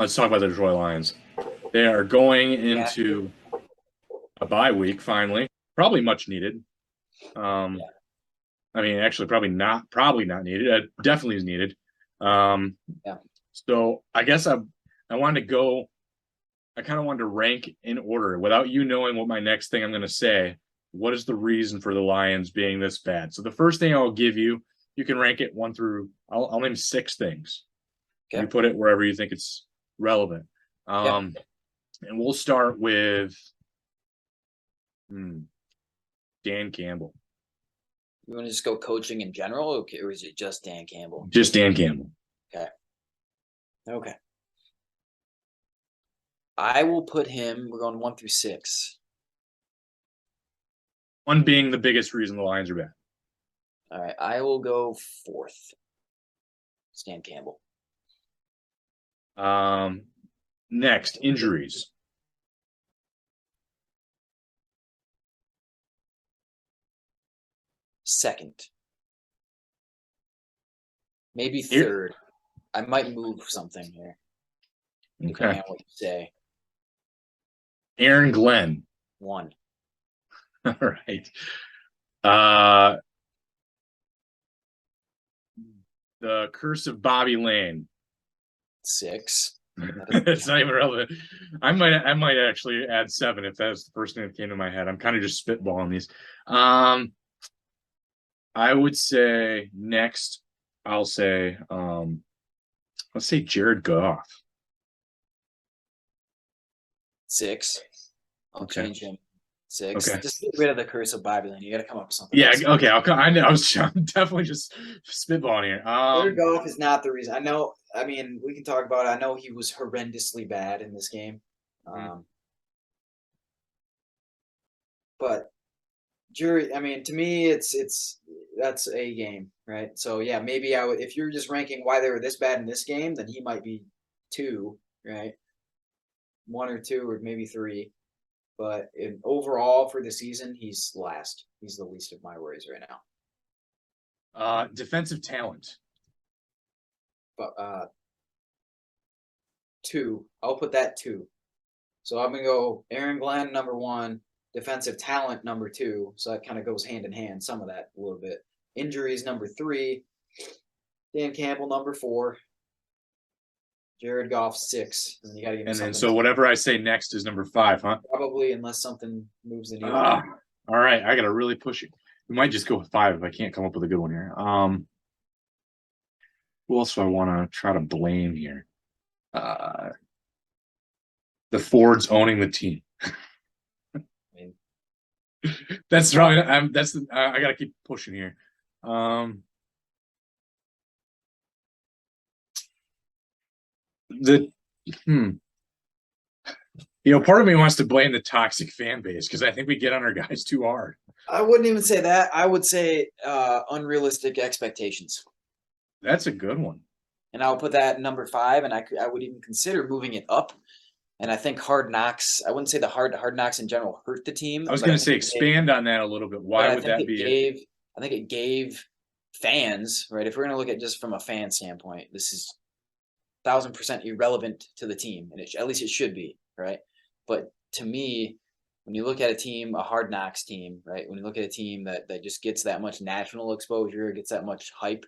let's talk about the Detroit Lions. They are going Yeah. into a bye week finally, probably much needed. Um, I mean, actually, probably not needed. It definitely is needed. Yeah. So I guess I wanted to go. I kind of wanted to rank in order without you knowing what my next thing I'm going to say. What is the reason for the Lions being this bad? So the first thing I'll give you, you can rank it one through. I'll name six things. You Okay. put it wherever you think it's relevant. Yeah. And we'll start with Dan Campbell. You want to just go coaching in general, okay, or is it just Dan Campbell? Just Dan Campbell. Okay. Okay. I will put him. We're going 1 through 6. One being the biggest reason the Lions are bad. All right. I will go 4th. Dan Campbell. Next, injuries. 2nd. Maybe 3rd. I might move something here. Depending on what you say. Aaron Glenn. 1. All right. The Curse of Bobby Lane. 6. It's not even relevant. I might actually add 7 if that's the first thing that came to my head. I'm kind of just spitballing these. I would say next, I'll say, let's say Jared Goff. 6. I'll change him. 6. Okay. Just get rid of the Curse of Bobby Lane. You got to come up with something. Yeah. else. Okay. I'm definitely just spitballing here. Jared Goff is not the reason. I know. I mean, we can talk about it. I know he was horrendously bad in this game. But jury, I mean, to me, that's a game, right? So yeah, maybe I would. If you're just ranking why they were this bad in this game, then he might be 2, right? 1 or 2 or maybe 3. But overall for the season, he's last. He's the least of my worries right now. Defensive talent. But 2. I'll put that 2. So I'm gonna go Aaron Glenn number 1, defensive talent number 2. So that kind of goes hand in hand. Some of that a little bit. Injuries number 3. Dan Campbell number 4. Jared Goff 6, and you got to give me something. And then so whatever I say next is number 5, huh? Probably, unless something moves the needle. All right, I gotta really push it. We might just go with 5 if I can't come up with a good one here. Who else do I want to try to blame here? The Fords owning the team. That's right. I gotta keep pushing here. Part of me wants to blame the toxic fan base because I think we get on our guys too hard. I wouldn't even say that. I would say unrealistic expectations. That's a good one. And I'll put that number 5, and I would even consider moving it up. And I think Hard Knocks. I wouldn't say the hard knocks in general hurt the team. I was going to say expand on that a little bit. Why would that be? I think it gave fans, right? If we're going to look at just from a fan standpoint, this is 1,000% irrelevant to the team, and at least it should be, right? But to me, when you look at a team, a Hard Knocks team, right? When you look at a team that just gets that much national exposure, gets that much hype,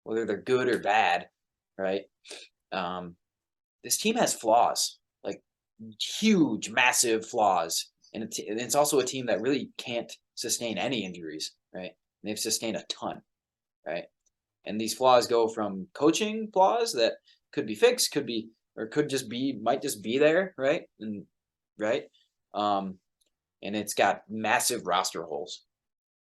whether they're good or bad, right? This team has flaws, like huge, massive flaws. And it's also a team that really can't sustain any injuries, right? And they've sustained a ton, right? And these flaws go from coaching flaws that could be fixed, might just be there, right? And it's got massive roster holes,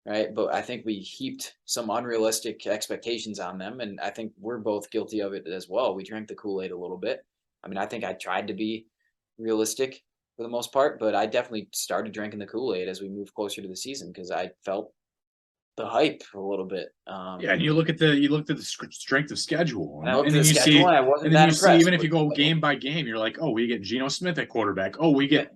right? But I think we heaped some unrealistic expectations on them, and I think we're both guilty of it as well. We drank the Kool-Aid a little bit. I mean, I think I tried to be realistic for the most part, but I definitely started drinking the Kool-Aid as we moved closer to the season because I felt the hype a little bit. And you looked at the strength of schedule, and then you see, even if you go game by game, you're like, oh, we get Geno Smith at quarterback. Oh, we get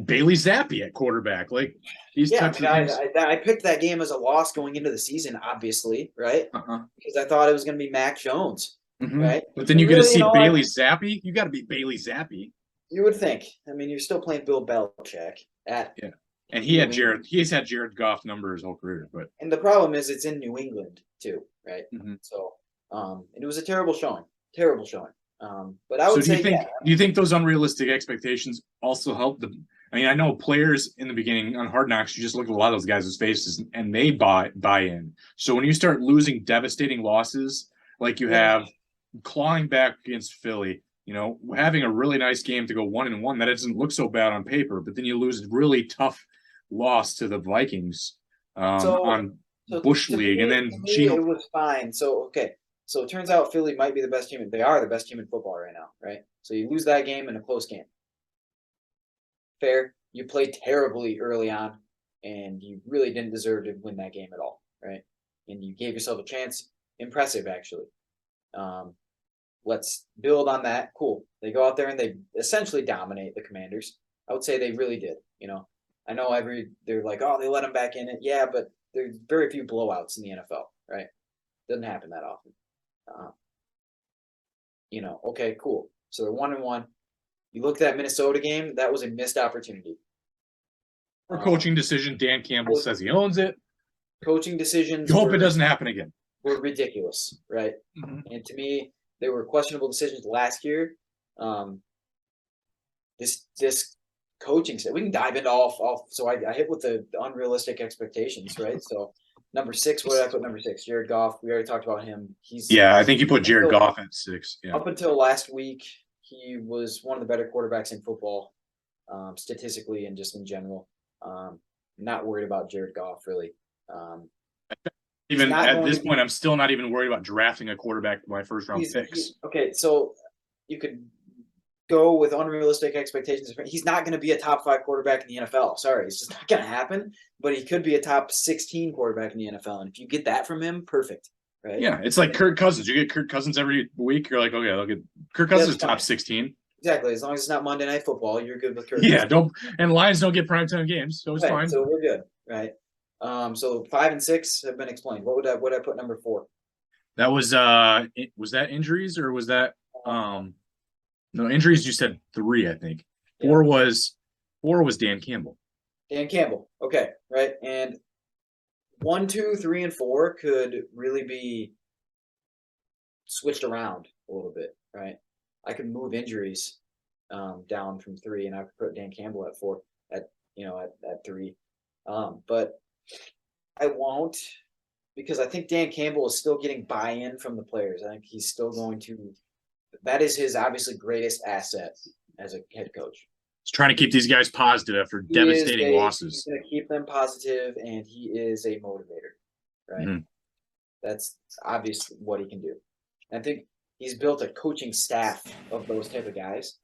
Bailey Zappi at quarterback. Like these types of things. I picked that game as a loss going into the season, obviously, right? Because I thought it was going to be Mac Jones, right? But then And you get to really, in see all, Bailey Zappi. You got to be Bailey Zappi. you would think. I mean, you're still playing Bill Belichick at Yeah. And New England. He's had Jared Goff number his whole career, but And the problem is it's in New England too, right? mm-hmm. So, and it was a terrible showing, terrible showing. But I So would say, yeah. do you think those unrealistic expectations also help the? I mean, I know players in the beginning on Hard Knocks, you just look at a lot of those guys' faces and they buy in. So when you start losing devastating losses, like you have clawing back against Philly, you know, having a really nice game to go 1-1, that doesn't look so bad on paper, but then you lose a really tough loss to the Vikings So, on Bush League, and to then me, Gino. it was fine. So, okay. So it turns out Philly might be the best team. They are the best team in football right now, right? So you lose that game in a close game. Fair. You played terribly early on, and you really didn't deserve to win that game at all, right? And you gave yourself a chance. Impressive, actually. Um, let's build on that. Cool. They go out there and they essentially dominate the Commanders. I would say they really did. You know, I know they're like, oh, they let them back in it. Yeah, but there's very few blowouts in the NFL, right? Doesn't happen that often. Uh, okay, cool. So they're 1-1. You look at that Minnesota game, that was a missed opportunity. Or coaching decision, Dan Campbell says he owns it. Coaching decisions. You hope it doesn't happen again. Were ridiculous, right? And to me, they were questionable decisions last year. This coaching set, we can dive into all. So I hit with the unrealistic expectations, right? So number 6, what did I put number 6? Jared Goff. We already talked about him. I think you put Jared Goff at 6. Yeah. Up until last week, he was one of the better quarterbacks in football, statistically and just in general. Not worried about Jared Goff really. Even at this point, I'm still not even worried about drafting a quarterback with my first round picks. Okay, so you could go with unrealistic expectations. He's not going to be a top 5 quarterback in the NFL. Sorry, it's just not going to happen. But he could be a top 16 quarterback in the NFL, and if you get that from him, perfect. Right? Yeah, it's like Kirk Cousins. You get Kirk Cousins every week. You're like, okay, I'll get Kirk Cousins is top 16. Exactly. As long as it's not Monday Night Football, you're good with Kirk. Yeah, and Lions don't get primetime games, so it's fine. So we're good, right? So 5 and 6 have been explained. What would I put number 4? That was that injuries or was that no injuries? You said 3, I think. 4 was Dan Campbell. Dan Campbell. Okay, right. And 1, 2, 3, and 4 could really be switched around a little bit, right? I could move injuries down from 3, and I could put Dan Campbell at 4 at 3. But I won't, because I think Dan Campbell is still getting buy-in from the players. I think he's still going to. That is his obviously greatest asset as a head coach. He's trying to keep these guys positive after devastating losses. He's going to keep them positive, and he is a motivator, right? Mm-hmm. That's obviously what he can do. And I think he's built a coaching staff of those type of guys.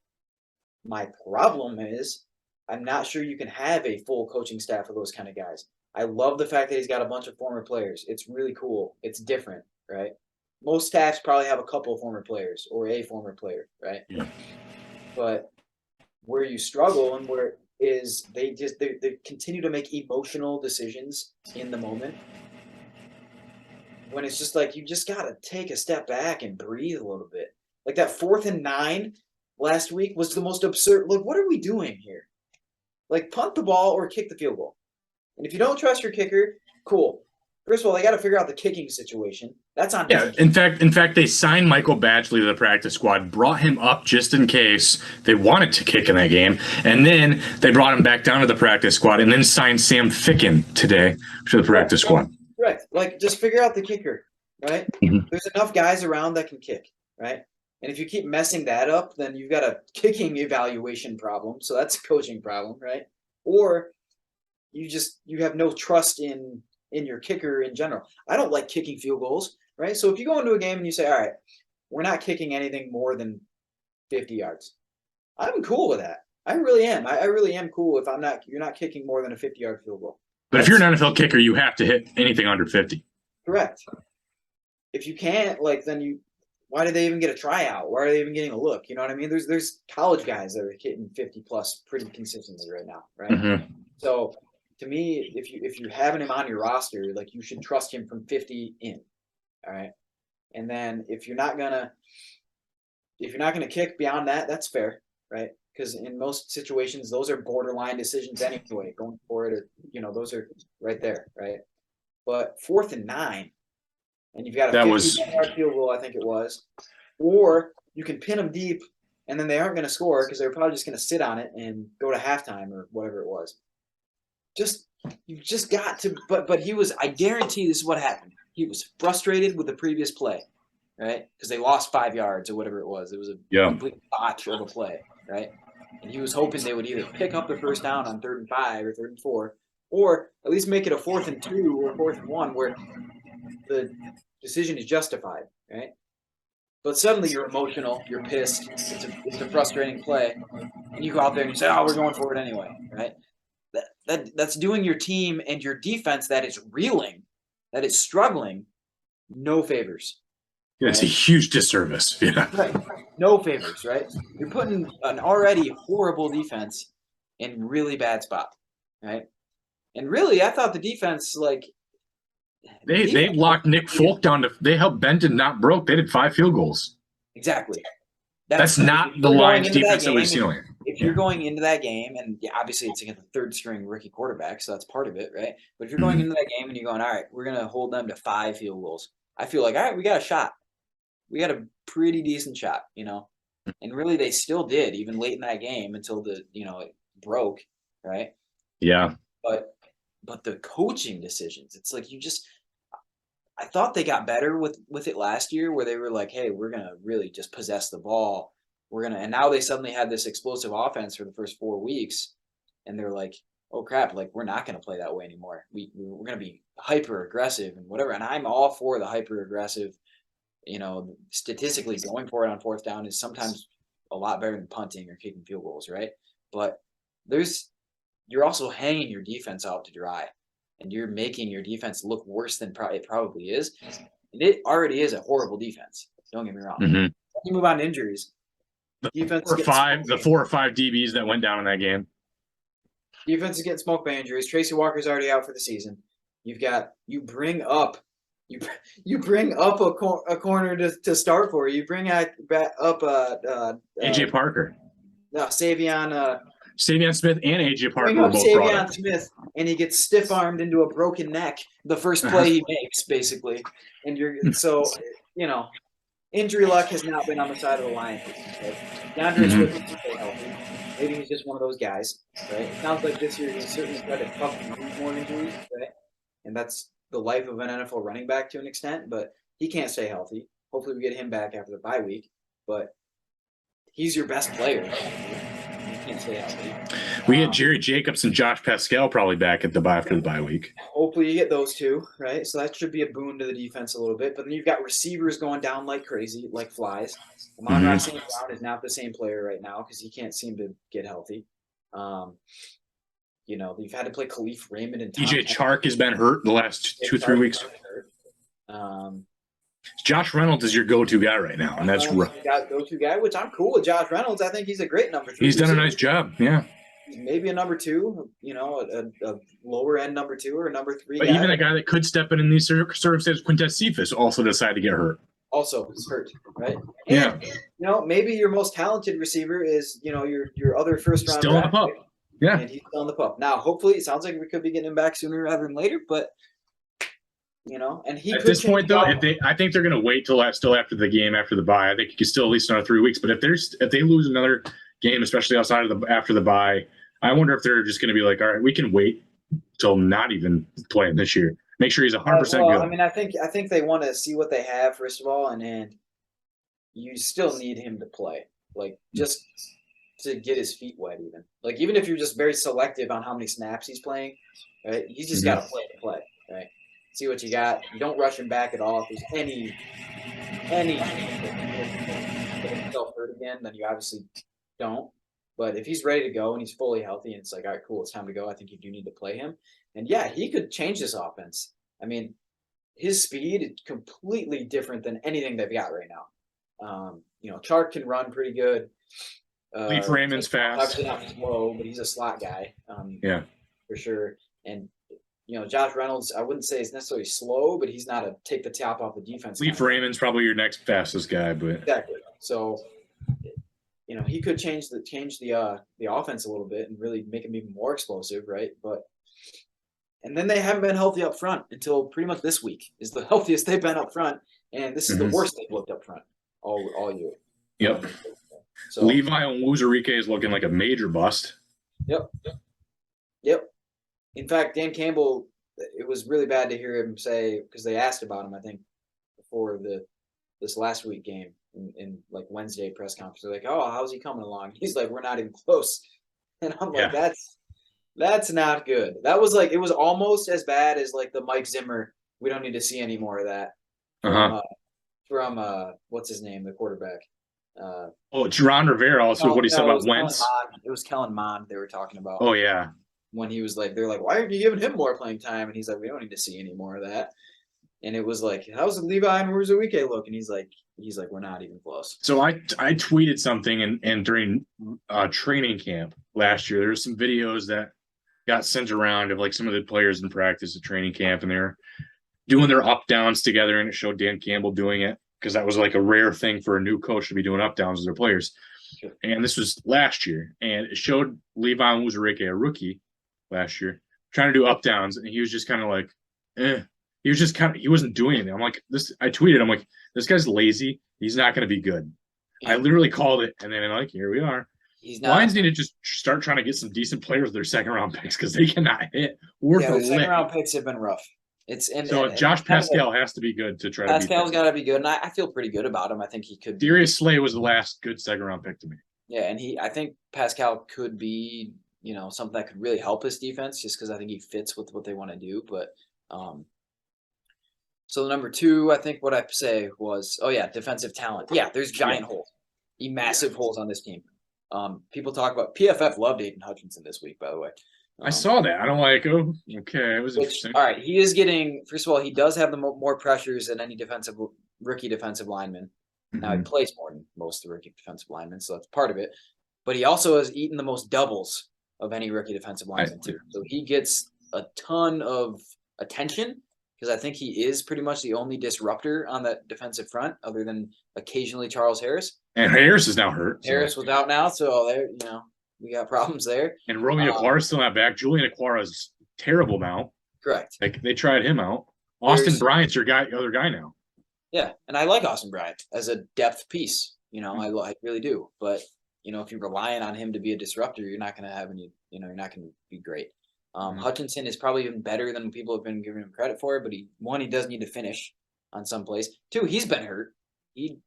My problem is I'm not sure you can have a full coaching staff of those kind of guys. I love the fact that he's got a bunch of former players. It's really cool. It's different, right? Most staffs probably have a couple of former players or a former player, right? Yeah. But where you struggle and where is they continue to make emotional decisions in the moment when it's just like you just got to take a step back and breathe a little bit. Like that 4th and 9 last week was the most absurd. Like, what are we doing here? Like, punt the ball or kick the field goal. And if you don't trust your kicker, cool. First of all, they got to figure out the kicking situation. That's on. Yeah, in fact, they signed Michael Badgley to the practice squad, brought him up just in case they wanted to kick in that game, and then they brought him back down to the practice squad, and then signed Sam Ficken today to the practice squad. Right, like just figure out the kicker, right? Mm-hmm. There's enough guys around that can kick, right? And if you keep messing that up, then you've got a kicking evaluation problem. So that's a coaching problem, right? Or you have no trust in your kicker in general. I don't like kicking field goals, right? So if you go into a game and you say, all right, we're not kicking anything more than 50 yards. I'm cool with that. I really am. I really am cool if you're not kicking more than a 50-yard field goal. But if you're an NFL kicker, you have to hit anything under 50. Correct. If you can't, then why do they even get a tryout? Why are they even getting a look? You know what I mean? There's college guys that are hitting 50 plus pretty consistently right now, right? Mm-hmm. So to me, if you having him on your roster, like you should trust him from 50 in. All right. And then if you're not gonna kick beyond that, that's fair, right? Because in most situations, those are borderline decisions anyway. Going for it, or those are right there, right? But 4th and 9, and you've got a That was 51-yard field goal, I think it was, or you can pin them deep, and then they aren't going to score because they're probably just going to sit on it and go to halftime or whatever it was. You've just got to. But he was. I guarantee this is what happened. He was frustrated with the previous play, right? Because they lost 5 yards or whatever it was. It was a complete botch of a play, right? And he was hoping they would either pick up the first down on 3rd and 5 or 3rd and 4, or at least make it a 4th and 2 or 4th and 1 where the decision is justified, right? But suddenly you're emotional, you're pissed. It's a frustrating play, and you go out there and you say, "Oh, we're going for it anyway," right? That's doing your team and your defense that is reeling, that is struggling, no favors. Yeah, it's a huge disservice. Yeah. Right. No favors, right? You're putting an already horrible defense in really bad spot, right? And really, I thought the defense, They locked Nick Folk down to. They helped Benton, not broke. They did 5 field goals. Exactly. That's not the Lions defense that we've seen. If you're going into that game, and obviously it's against the 3rd string rookie quarterback, so that's part of it, right? But if you're going into that game and you're going, all right, we're going to hold them to 5 field goals, I feel like, all right, we got a shot. We got a pretty decent shot, And really, they still did, even late in that game until it broke, right? Yeah. But the coaching decisions, it's like I thought they got better with it last year, where they were like, hey, we're gonna really just possess the ball. And now they suddenly had this explosive offense for the first 4 weeks, and they're like, oh crap, like we're not gonna play that way anymore. We're gonna be hyper aggressive and whatever. And I'm all for the hyper aggressive. Statistically going for it on 4th down is sometimes a lot better than punting or kicking field goals, right? But you're also hanging your defense out to dry, and you're making your defense look worse than it probably is. And it already is a horrible defense. Don't get me wrong. Mm-hmm. You move on to injuries. Defense the 4 or 5 DBs that went down in that game. Defense is getting smoked by injuries. Tracy Walker's already out for the season. You bring up a corner to start for. You bring up AJ Parker. No, Savion Smith and AJ Parker bring were up both Savion Smith, and he gets stiff armed into a broken neck the first play he makes, basically. And injury luck has not been on the side of the Lions. Right? DeAndre Swift can stay healthy. Maybe he's just one of those guys, right? It sounds like this year he's certainly tried to tough more injuries, right? And that's the life of an NFL running back to an extent, but he can't stay healthy. Hopefully we get him back after the bye week, but he's your best player. He can't stay healthy. We get Jerry Jacobs and Josh Pascal probably back at after the bye week. Hopefully you get those two, right? So that should be a boon to the defense a little bit. But then you've got receivers going down like crazy, like flies. Amon-Ra St. Brown is not the same player right now because he can't seem to get healthy. You've had to play Khalif Raymond and DJ Chark has been hurt the last 2-3 weeks. Josh Reynolds is your go-to guy right now, and that's go-to guy, which I'm cool with. Josh Reynolds, I think he's a great number 3. He's done a nice job, yeah. Maybe a number 2, a lower end number 2 or a number 3. But even a guy that could step in these circumstances, Quintez Cephas, also decided to get hurt. Also hurt, right? And, maybe your most talented receiver is, your other first round. Still on the pup. Yeah. And he's still on the pup. Now, hopefully, it sounds like we could be getting him back sooner rather than later, but, and he at this point, though, I think they're going to wait till after the game, after the bye. I think he could still at least another 3 weeks. But if they lose another game, especially after the bye, I wonder if they're just going to be like, all right, we can wait till not even playing this year. Make sure he's 100% good. I mean, I think they want to see what they have first of all, and you still need him to play, just to get his feet wet. Even if you're just very selective on how many snaps he's playing, right? He's just got to play, right? See what you got. You don't rush him back at all. If there's any get himself hurt again, then you obviously don't. But if he's ready to go and he's fully healthy and it's like, all right, cool, it's time to go, I think you do need to play him. And yeah, he could change this offense. I mean, his speed is completely different than anything they've got right now. Chark can run pretty good. Leaf Raymond's fast. Obviously not slow, but he's a slot guy. Yeah. For sure. And Josh Reynolds, I wouldn't say is necessarily slow, but he's not a take the top off the defense Lee kind of guy. Freeman's probably your next fastest guy, but Exactly. So, he could change the offense a little bit and really make him even more explosive, right? And then they haven't been healthy up front until pretty much this week is the healthiest they've been up front, and this is the worst they've looked up front all year. Yep. So Levi Onwuzurike is looking like a major bust. Yep. In fact, Dan Campbell, it was really bad to hear him say, because they asked about him, I think, before this last week game in like Wednesday press conference. They're like, "Oh, how's he coming along?" He's like, "We're not even close," and I'm like, That's not good. That was like, it was almost as bad as like the Mike Zimmer. We don't need to see any more of that from what's his name, the quarterback. Jaron Rivera also what he said about Wentz. It was Kellen Mond they were talking about. Oh yeah. When he was like, they're like, "Why aren't you giving him more playing time?" And he's like, "We don't need to see any more of that." And it was like, "How's Levi and Onwuzurike look?" And he's like, "We're not even close." So I tweeted something and during training camp last year, there was some videos that got sent around of like some of the players in practice at training camp, and they're doing their up downs together, and it showed Dan Campbell doing it because that was like a rare thing for a new coach to be doing up downs with their players. Sure. And this was last year, and it showed Levi Onwuzurike, a rookie last year, trying to do up downs, and he was just kind of like, he was just he wasn't doing anything. I'm like, I tweeted, I'm like, this guy's lazy. He's not going to be good. Yeah. I literally called it, and then I'm like, here we are. Lions need to just start trying to get some decent players with their second round picks because they cannot hit. Their second round picks have been rough. Josh Pascal has to be good to try. Pascal's got to be good, and I feel pretty good about him. I think he could. Darius Slay was the last good second round pick to me. Yeah, and I think Pascal could be, something that could really help his defense, just because I think he fits with what they want to do. But, so the number two, I think what I say was, defensive talent. Yeah, there's giant holes, massive holes on this team. People talk about PFF loved Aiden Hutchinson this week, by the way. I saw that. I don't like. Oh, okay, it was interesting. All right, he is getting. First of all, he does have the more pressures than any rookie defensive lineman. Mm-hmm. Now he plays more than most of the rookie defensive linemen, so that's part of it. But he also has eaten the most doubles of any rookie defensive lineman too. So he gets a ton of attention because I think he is pretty much the only disruptor on that defensive front, other than occasionally Charles Harris. And Harris is now hurt. Harris was out now, so there, we got problems there. And Romeo Aquara's still not back. Julian Aquara is terrible now. Correct. Like they tried him out. Austin Bryant's your other guy now. Yeah, and I like Austin Bryant as a depth piece. I really do. But if you're relying on him to be a disruptor, you're not going to have any. You're not going to be great. Hutchinson is probably even better than people have been giving him credit for. But he does need to finish on some place. Two, he's been hurt. He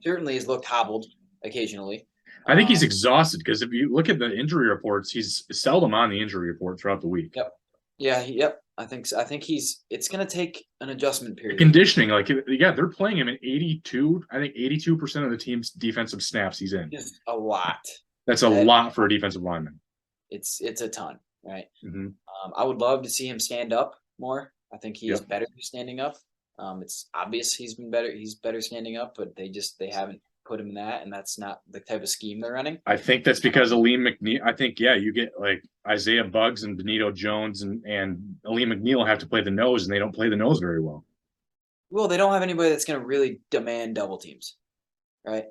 certainly has looked hobbled occasionally. I think he's exhausted because if you look at the injury reports, he's seldom on the injury report throughout the week. Yep. Yeah. Yep. I think so. I think it's going to take an adjustment period. The conditioning, they're playing him in 82% of the team's defensive snaps he's in. Just a lot. That's a lot for a defensive lineman. It's a ton, right? Mm-hmm. I would love to see him stand up more. I think he is better standing up. It's obvious he's been better. He's better standing up, but they haven't put him in that, and that's not the type of scheme they're running. I think that's because Aleem McNeil. I think you get like Isaiah Buggs and Benito Jones and Aleem McNeil have to play the nose, and they don't play the nose very well. Well, they don't have anybody that's going to really demand double teams, right?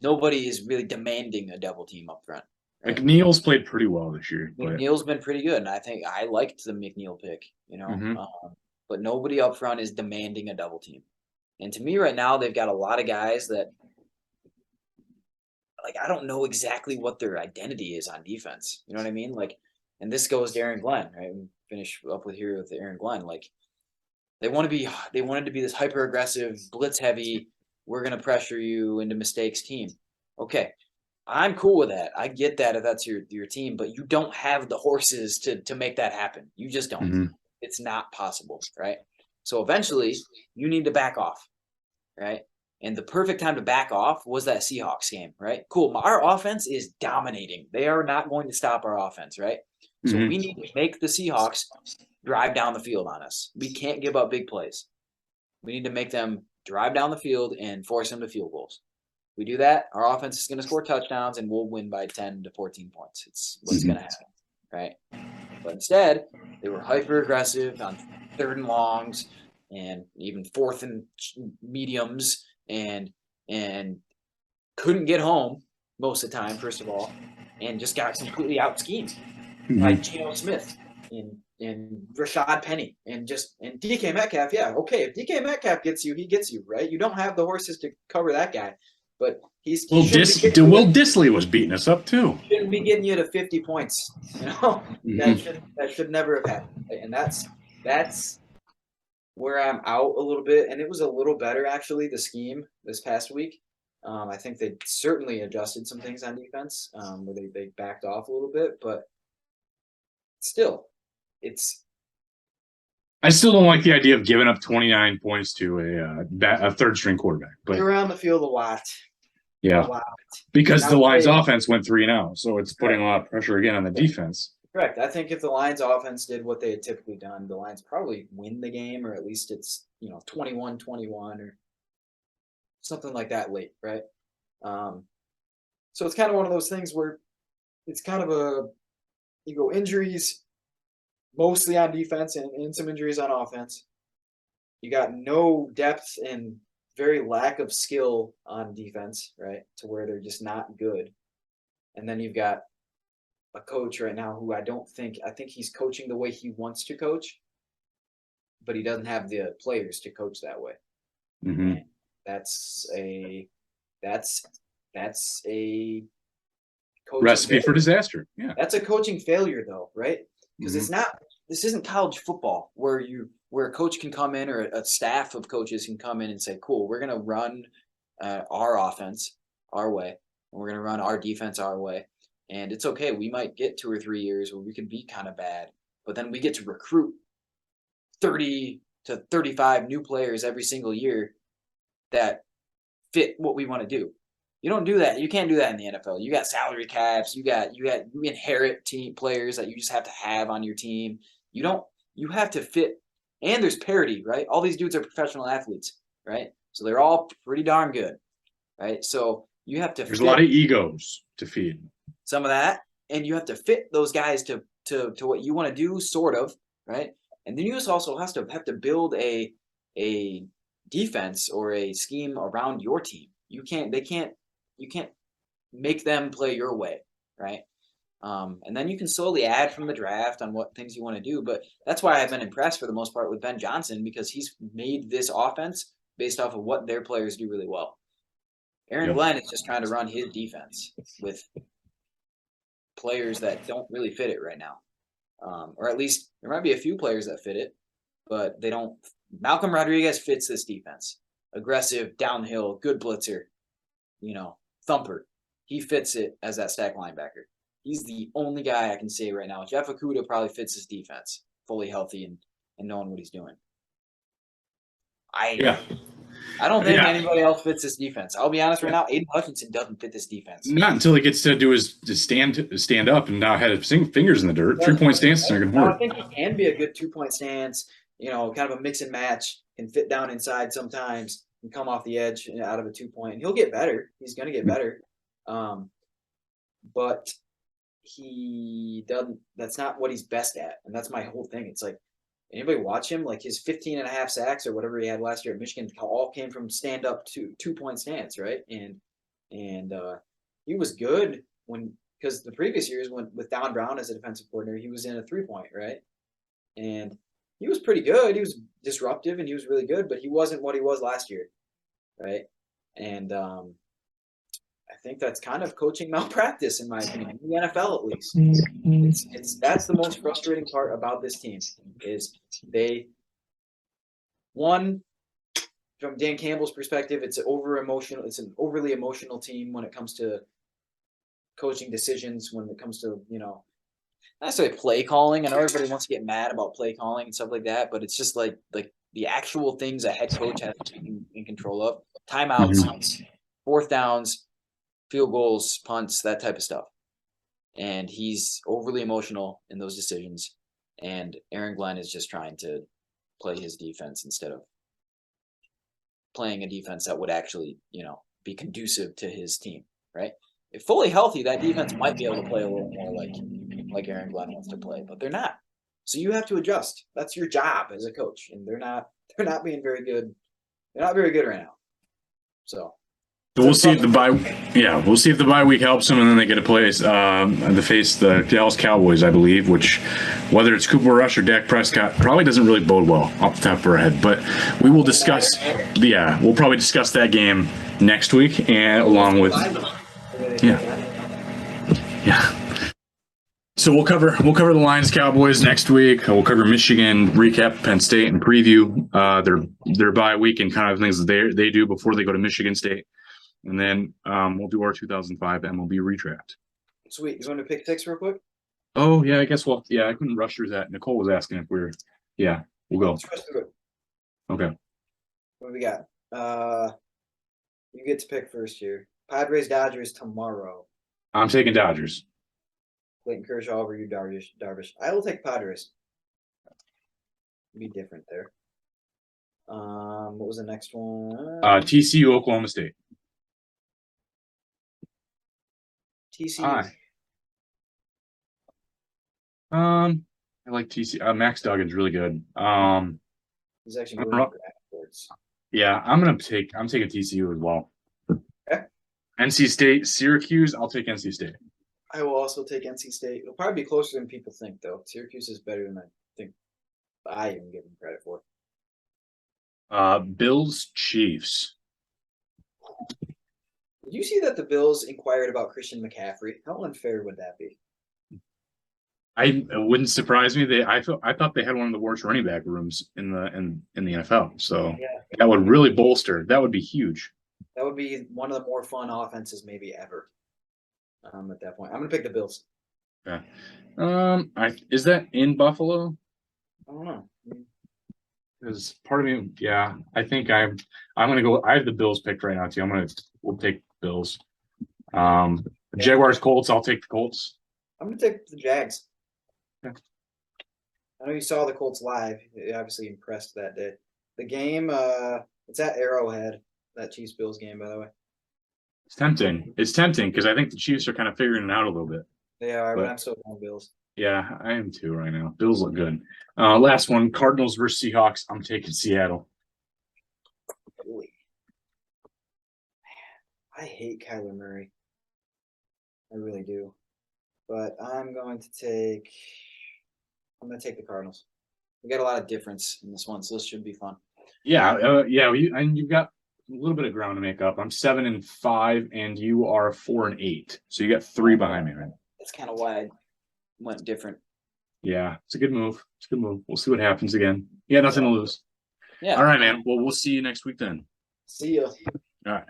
Nobody is really demanding a double team up front. Right? McNeil's played pretty well this year. McNeil's been pretty good, and I think I liked the McNeil pick. But nobody up front is demanding a double team. And to me right now, they've got a lot of guys that, I don't know exactly what their identity is on defense. You know what I mean? And this goes to Aaron Glenn, right? We finish up with Aaron Glenn. They wanted to be this hyper aggressive, blitz heavy, we're going to pressure you into mistakes team. Okay. I'm cool with that. I get that if that's your team, but you don't have the horses to make that happen. You just don't. Mm-hmm. It's not possible, right? So eventually, you need to back off, right? And the perfect time to back off was that Seahawks game, right? Cool. Our offense is dominating. They are not going to stop our offense, right? So we need to make the Seahawks drive down the field on us. We can't give up big plays. We need to make them drive down the field and force them to field goals. We do that, our offense is going to score touchdowns, and we'll win by 10 to 14 points. It's what's going to happen, right? But instead, they were hyper aggressive on 3rd and longs and even 4th and mediums, and couldn't get home most of the time, first of all, and just got completely out schemed by Geno Smith and Rashad Penny and DK Metcalf. Yeah, okay, if DK Metcalf gets you, he gets you, right? You don't have the horses to cover that guy, but he Will Disley was beating us up too. Shouldn't be getting you to 50 points. That should never have happened. And that's where I'm out a little bit. And it was a little better actually, the scheme this past week. I think they certainly adjusted some things on defense, where they backed off a little bit, but still, I still don't like the idea of giving up 29 points to a third string quarterback. But around the field a lot. Yeah, because the Lions' offense went 3-0, so it's putting a lot of pressure again on the defense. Correct. I think if the Lions' offense did what they had typically done, the Lions probably win the game, or at least it's 21-21 or something like that late, right? So it's kind of one of those things where it's kind of you go injuries mostly on defense and some injuries on offense. You got no depth and very lack of skill on defense, right? To where they're just not good. And then you've got a coach right now who I think he's coaching the way he wants to coach, but he doesn't have the players to coach that way. Mm-hmm. That's a recipe for disaster. Yeah. That's a coaching failure though, right? Because this isn't college football where a coach can come in, or a staff of coaches can come in and say, cool, we're going to run our offense our way, and we're going to run our defense our way. And it's okay. We might get 2 or 3 years where we can be kind of bad, but then we get to recruit 30 to 35 new players every single year that fit what we want to do. You don't do that. You can't do that in the NFL. You got salary caps. You inherit team players that you just have to have on your team. You have to fit, and there's parity, right? All these dudes are professional athletes, right? So they're all pretty darn good, right? So you have to There's a lot of egos to feed. Some of that, and you have to fit those guys to what you want to do, sort of, right? And then you just also have to build a defense or a scheme around your team. You can't make them play your way, right? And then you can slowly add from the draft on what things you want to do. But that's why I've been impressed for the most part with Ben Johnson, because he's made this offense based off of what their players do really well. Aaron Glenn is just trying to run his defense with players that don't really fit it right now. Or at least there might be a few players that fit it, but they don't. Malcolm Rodriguez fits this defense. Aggressive, downhill, good blitzer, thumper. He fits it as that stack linebacker. He's the only guy I can say right now. Jeff Okudah probably fits his defense, fully healthy and knowing what he's doing. I don't think anybody else fits this defense. I'll be honest right now, Aiden Hutchinson doesn't fit this defense. Not until he gets to do his stand up and not have his fingers in the dirt. 3-point stance are going to work. I think he can be a good 2-point stance, kind of a mix and match, can fit down inside sometimes and come off the edge out of a 2-point. And he'll get better. He's going to get better. But he doesn't, that's not what he's best at. And that's my whole thing. It's like, anybody watch him? Like his 15.5 sacks or whatever he had last year at Michigan all came from stand up to 2-point stance, right? And he was good because the previous years with Don Brown as a defensive coordinator, he was in a 3-point, right? And he was pretty good. He was disruptive and he was really good, but he wasn't what he was last year, right? And I think that's kind of coaching malpractice, in my opinion, in the NFL at least. That's the most frustrating part about this team is from Dan Campbell's perspective, it's an overly emotional team when it comes to coaching decisions, when it comes to, not necessarily play calling. I know everybody wants to get mad about play calling and stuff like that, but it's just like the actual things a head coach has to be in control of. Timeouts, 4th downs, field goals, punts, that type of stuff. And he's overly emotional in those decisions. And Aaron Glenn is just trying to play his defense instead of playing a defense that would actually, be conducive to his team, right? If fully healthy, that defense might be able to play a little more like like Aaron Glenn wants to play, but they're not. So you have to adjust. That's your job as a coach, and they're not. They're not being very good. They're not very good right now. So we'll see if the bye. Yeah, we'll see if the bye week helps them, and then they get to play to face the Dallas Cowboys, I believe. Which, whether it's Cooper Rush or Dak Prescott, probably doesn't really bode well off the top of our head. But we will discuss. Yeah, we'll probably discuss that game next week, and along with. Yeah. So we'll cover the Lions Cowboys next week. We'll cover Michigan, recap Penn State, and preview their bye week and kind of things that they do before they go to Michigan State. And then we'll do our 2005 MLB redraft. Sweet. You want to pick picks real quick? Oh yeah, I guess I couldn't rush through that. Nicole was asking if we were. Yeah, we'll go. Let's rush through it. Okay. What do we got? You get to pick first here. Padres Dodgers tomorrow. I'm taking Dodgers. Clayton Kershaw over you, Darvish. I will take Padres. Be different there. What was the next one? TCU, Oklahoma State. TCU. I like TCU. Max Duggan's really good. He's actually moving backwards. Yeah, I'm taking TCU as well. Okay. NC State, Syracuse. I'll take NC State. I will also take NC State. It'll probably be closer than people think, though. Syracuse is better than I think I even give them credit for. Bills, Chiefs. Did you see that the Bills inquired about Christian McCaffrey? How unfair would that be? It wouldn't surprise me. I thought they had one of the worst running back rooms in the NFL. So that would really bolster. That would be huge. That would be one of the more fun offenses maybe ever. At that point, I'm gonna pick the Bills. Yeah. Is that in Buffalo? I don't know. Because part of me, yeah, I think I'm gonna go. I have the Bills picked right now too. We'll take Bills. Jaguars, Colts. I'll take the Colts. I'm gonna take the Jags. Yeah. I know you saw the Colts live. You're obviously impressed that day. The game, it's at Arrowhead. That Chiefs Bills game, by the way. It's tempting. It's tempting because I think the Chiefs are kind of figuring it out a little bit. They are, but I'm still going Bills. Yeah, I am too right now. Bills look good. Last one, Cardinals versus Seahawks. I'm taking Seattle. Really? Man, I hate Kyler Murray. I really do. But I'm going to take the Cardinals. We got a lot of difference in this one, so this should be fun. Yeah, and you've got a little bit of ground to make up. I'm 7-5, and you are 4-8. So you got 3 behind me, right? That's kind of why I went different. Yeah, it's a good move. We'll see what happens again. Yeah, nothing to lose. Yeah. All right, man. Well, we'll see you next week then. See ya. All right.